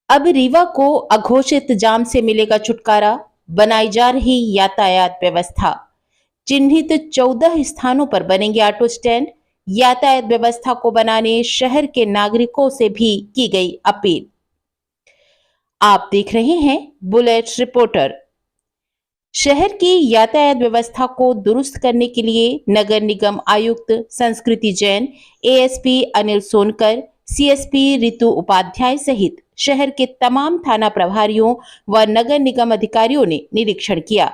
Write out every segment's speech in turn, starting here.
अब रीवा को अघोषित जाम से मिलेगा छुटकारा। बनाई जा रही यातायात व्यवस्था। चिन्हित 14 स्थानों पर बनेंगे ऑटो स्टैंड। यातायात व्यवस्था को बनाने शहर के नागरिकों से भी की गई अपील। आप देख रहे हैं बुलेट रिपोर्टर। शहर की यातायात व्यवस्था को दुरुस्त करने के लिए नगर निगम आयुक्त संस्कृति जैन, एएसपी अनिल सोनकर, सीएसपी रितु उपाध्याय सहित शहर के तमाम थाना प्रभारियों व नगर निगम अधिकारियों ने निरीक्षण किया।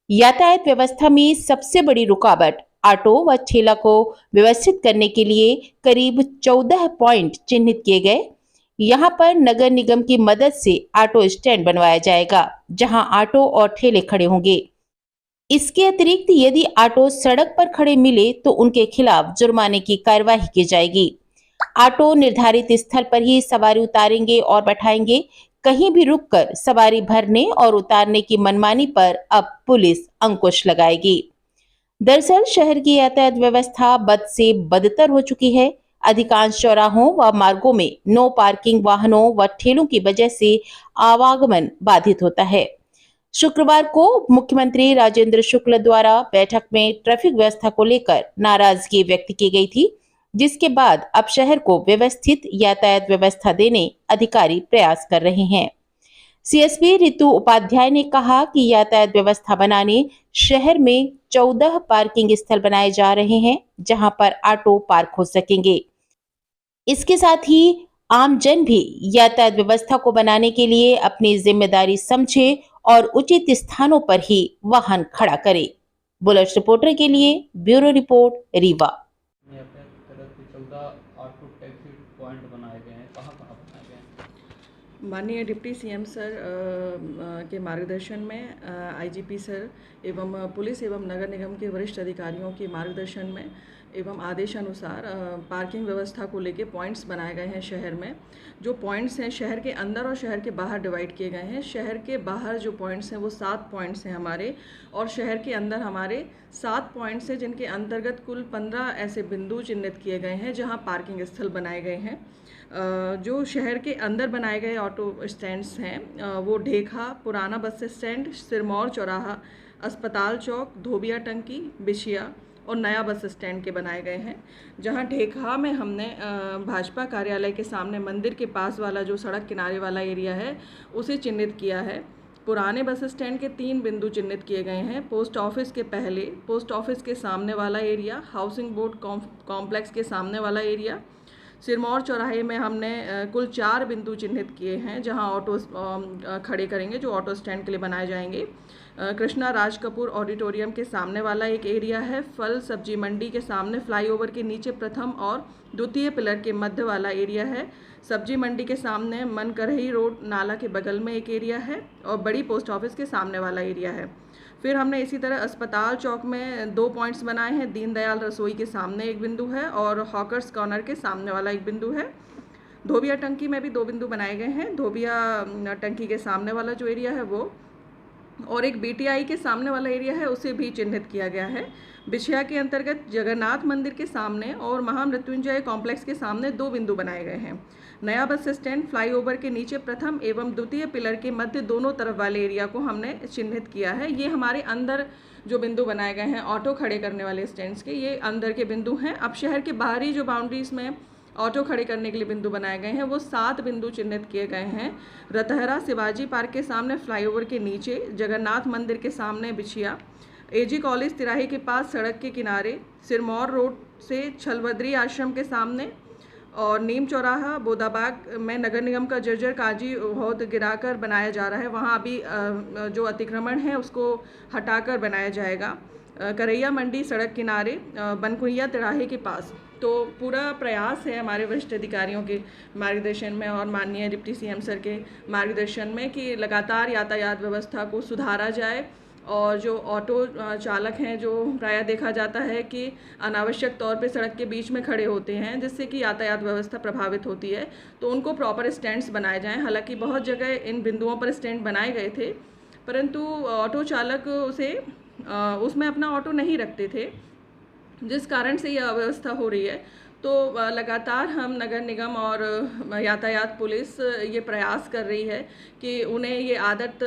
यातायात व्यवस्था में सबसे बड़ी रुकावट ऑटो व ठेला को व्यवस्थित करने के लिए करीब 14 पॉइंट चिन्हित किए गए। यहाँ पर नगर निगम की मदद से ऑटो स्टैंड बनवाया जाएगा, जहां ऑटो और ठेले खड़े होंगे। इसके अतिरिक्त यदि ऑटो सड़क पर खड़े मिले तो उनके खिलाफ जुर्माने की कार्यवाही की जाएगी। ऑटो निर्धारित स्थल पर ही सवारी उतारेंगे और बैठाएंगे। कहीं भी रुककर सवारी भरने और उतारने की मनमानी पर अब पुलिस अंकुश लगाएगी। दरअसल शहर की यातायात व्यवस्था बद से बदतर हो चुकी है। अधिकांश चौराहों व मार्गों में नो पार्किंग वाहनों व ठेलों की वजह से आवागमन बाधित होता है। शुक्रवार को मुख्यमंत्री राजेंद्र शुक्ल द्वारा बैठक में ट्रैफिक व्यवस्था को लेकर नाराजगी व्यक्त की गई थी, जिसके बाद अब शहर को व्यवस्थित यातायात व्यवस्था देने अधिकारी प्रयास कर रहे हैं। सीएसपी रितु उपाध्याय ने कहा कि यातायात व्यवस्था बनाने शहर में 14 पार्किंग स्थल बनाए जा रहे हैं, जहां पर ऑटो पार्क हो सकेंगे। इसके साथ ही आम जन भी यातायात व्यवस्था को बनाने के लिए अपनी जिम्मेदारी समझे और उचित स्थानों पर ही वाहन खड़ा करे। बुलेट रिपोर्टर के लिए ब्यूरो रिपोर्ट रीवा। यातायात की तरफ से 14 ऑटो टैक्सी पॉइंट बनाए गए हैं, कहाँ कहाँ बनाए गए हैं? माननीय डिप्टी सीएम सर के मार्गदर्शन में आईजीपी सर एवं पुलिस एवं नगर निगम के वरिष्ठ अधिकारियों के मार्गदर्शन में एवं आदेशानुसार पार्किंग व्यवस्था को लेके पॉइंट्स बनाए गए हैं शहर में। जो पॉइंट्स हैं शहर के अंदर और शहर के बाहर डिवाइड किए गए हैं। शहर के बाहर जो पॉइंट्स हैं वो 7 पॉइंट्स हैं हमारे, और शहर के अंदर हमारे 7 पॉइंट्स हैं, जिनके अंतर्गत कुल 15 ऐसे बिंदु चिन्हित किए गए हैं जहां पार्किंग स्थल बनाए गए हैं। जो शहर के अंदर बनाए गए ऑटो स्टैंड्स हैं वो ढेखा, पुराना बस स्टैंड, सिरमौर चौराहा, अस्पताल चौक, धोबिया टंकी, बिछिया और नया बस स्टैंड के बनाए गए हैं। जहां ढेखा में हमने भाजपा कार्यालय के सामने मंदिर के पास वाला जो सड़क किनारे वाला एरिया है उसे चिन्हित किया है। पुराने बस स्टैंड के 3 बिंदु चिन्हित किए गए हैं। पोस्ट ऑफिस के पहले, पोस्ट ऑफिस के सामने वाला एरिया, हाउसिंग बोर्ड कॉम्प्लेक्स के सामने वाला एरिया। सिरमौर चौराहे में हमने कुल 4 बिंदु चिन्हित किए हैं जहां ऑटो खड़े करेंगे, जो ऑटो स्टैंड के लिए बनाए जाएंगे। कृष्णा राज कपूर ऑडिटोरियम के सामने वाला एक एरिया है। फल सब्जी मंडी के सामने फ्लाईओवर के नीचे प्रथम और द्वितीय पिलर के मध्य वाला एरिया है। सब्जी मंडी के सामने मनकरही रोड नाला के बगल में एक एरिया है और बड़ी पोस्ट ऑफिस के सामने वाला एरिया है। फिर हमने इसी तरह अस्पताल चौक में 2 पॉइंट्स बनाए हैं। दीनदयाल रसोई के सामने एक बिंदु है और हॉकर्स कॉर्नर के सामने वाला एक बिंदु है। धोबिया टंकी में भी 2 बिंदु बनाए गए हैं। धोबिया टंकी के सामने वाला जो एरिया है वो, और एक बीटीआई के सामने वाला एरिया है उसे भी चिन्हित किया गया है। बिछिया के अंतर्गत जगन्नाथ मंदिर के सामने और महामृत्युंजय कॉम्प्लेक्स के सामने 2 बिंदु बनाए गए हैं। नया बस स्टैंड फ्लाईओवर के नीचे प्रथम एवं द्वितीय पिलर के मध्य दोनों तरफ वाले एरिया को हमने चिन्हित किया है। ये हमारे अंदर जो बिंदु बनाए गए हैं ऑटो खड़े करने वाले स्टैंड्स के, ये अंदर के बिंदु हैं। अब शहर के बाहरी जो बाउंड्रीज में ऑटो खड़े करने के लिए बिंदु बनाए गए हैं वो 7 बिंदु चिन्हित किए गए हैं। रतहरा शिवाजी पार्क के सामने फ्लाईओवर के नीचे, जगन्नाथ मंदिर के सामने बिछिया, एजी कॉलेज तिराहे के पास सड़क के किनारे, सिरमौर रोड से छलवदरी आश्रम के सामने, और नीम चौराहा बोदाबाग में नगर निगम का जर्जर काजी हौद गिराकर बनाया जा रहा है। वहाँ अभी जो अतिक्रमण है उसको हटाकर बनाया जाएगा। करैया मंडी सड़क किनारे, बनकुइया तिराहे के पास। तो पूरा प्रयास है हमारे वरिष्ठ अधिकारियों के मार्गदर्शन में और माननीय डिप्टी सीएम सर के मार्गदर्शन में कि लगातार यातायात व्यवस्था को सुधारा जाए। और जो ऑटो चालक हैं, जो प्रायः देखा जाता है कि अनावश्यक तौर पे सड़क के बीच में खड़े होते हैं जिससे कि यातायात व्यवस्था प्रभावित होती है, तो उनको प्रॉपर स्टैंड्स बनाए जाएं। हालांकि बहुत जगह इन बिंदुओं पर स्टैंड बनाए गए थे, परंतु ऑटो चालक उसमें अपना ऑटो नहीं रखते थे, जिस कारण से यह अव्यवस्था हो रही है। तो लगातार हम नगर निगम और यातायात पुलिस ये प्रयास कर रही है कि उन्हें ये आदत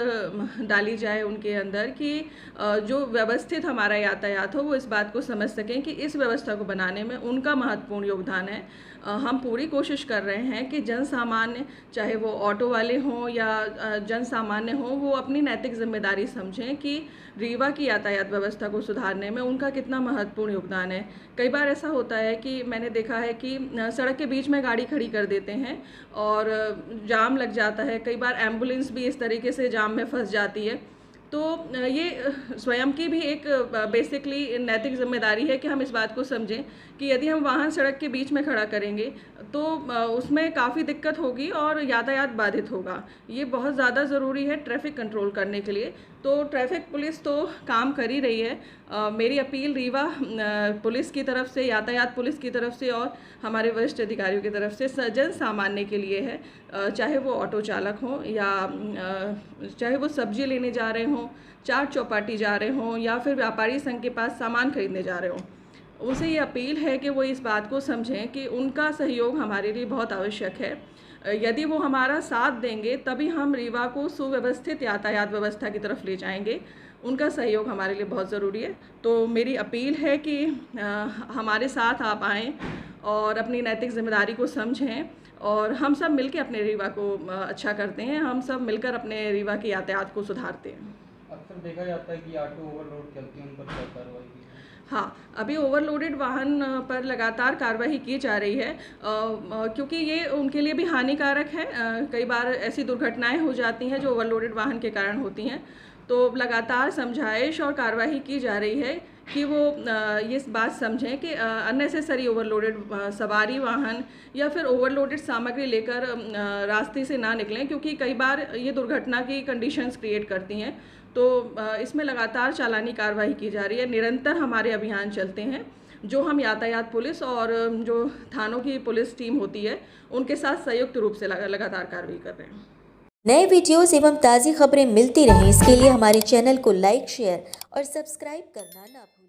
डाली जाए उनके अंदर कि जो व्यवस्थित हमारा यातायात हो वो इस बात को समझ सकें कि इस व्यवस्था को बनाने में उनका महत्वपूर्ण योगदान है। हम पूरी कोशिश कर रहे हैं कि जन सामान्य, चाहे वो ऑटो वाले हों या जन सामान्य हों, वो अपनी नैतिक जिम्मेदारी समझें कि रीवा की यातायात व्यवस्था को सुधारने में उनका कितना महत्वपूर्ण योगदान है। कई बार ऐसा होता है कि मैंने देखा है कि सड़क के बीच में गाड़ी खड़ी कर देते हैं और जाम लग जाता है। कई बार एम्बुलेंस भी इस तरीके से जाम में फंस जाती है। तो ये स्वयं की भी एक बेसिकली नैतिक जिम्मेदारी है कि हम इस बात को समझें कि यदि हम वाहन सड़क के बीच में खड़ा करेंगे तो उसमें काफ़ी दिक्कत होगी और यातायात बाधित होगा। ये बहुत ज़्यादा ज़रूरी है ट्रैफिक कंट्रोल करने के लिए। तो ट्रैफिक पुलिस तो काम कर ही रही है। मेरी अपील रीवा पुलिस की तरफ से, यातायात पुलिस की तरफ से और हमारे वरिष्ठ अधिकारियों की तरफ से जन सामान्य के लिए है, चाहे वो ऑटो चालक हों या चाहे वो सब्जी लेने जा रहे हों, चाट चौपाटी जा रहे हों या फिर व्यापारी संघ के पास सामान खरीदने जा रहे हों, उनसे ये अपील है कि वो इस बात को समझें कि उनका सहयोग हमारे लिए बहुत आवश्यक है। यदि वो हमारा साथ देंगे तभी हम रीवा को सुव्यवस्थित यातायात व्यवस्था की तरफ ले जाएंगे। उनका सहयोग हमारे लिए बहुत ज़रूरी है। तो मेरी अपील है कि हमारे साथ आप आएँ और अपनी नैतिक जिम्मेदारी को समझें और हम सब मिलकर अपने रीवा को अच्छा करते हैं। हम सब मिलकर अपने रीवा की यातायात को सुधारते हैं। अक्सर देखा जाता है कि ऑटो ओवरलोड चलती है, उन पर क्या कार्रवाई की है? हाँ, अभी ओवरलोडेड वाहन पर लगातार कार्रवाई की जा रही है क्योंकि ये उनके लिए भी हानिकारक है। कई बार ऐसी दुर्घटनाएं हो जाती हैं जो ओवरलोडेड वाहन के कारण होती हैं। तो लगातार समझाइश और कार्रवाई की जा रही है कि वो ये बात समझें कि अननेसेसरी ओवरलोडेड सवारी वाहन या फिर ओवरलोडेड सामग्री लेकर रास्ते से ना निकलें, क्योंकि कई बार ये दुर्घटना की कंडीशंस क्रिएट करती हैं। तो इसमें लगातार चालानी कार्रवाई की जा रही है। निरंतर हमारे अभियान चलते हैं जो हम यातायात पुलिस और जो थानों की पुलिस टीम होती है उनके साथ संयुक्त रूप से लगातार कार्रवाई कर रहे हैं। नए वीडियोस एवं ताज़ी खबरें मिलती रहें, इसके लिए हमारे चैनल को लाइक, शेयर और सब्सक्राइब करना ना भूलें।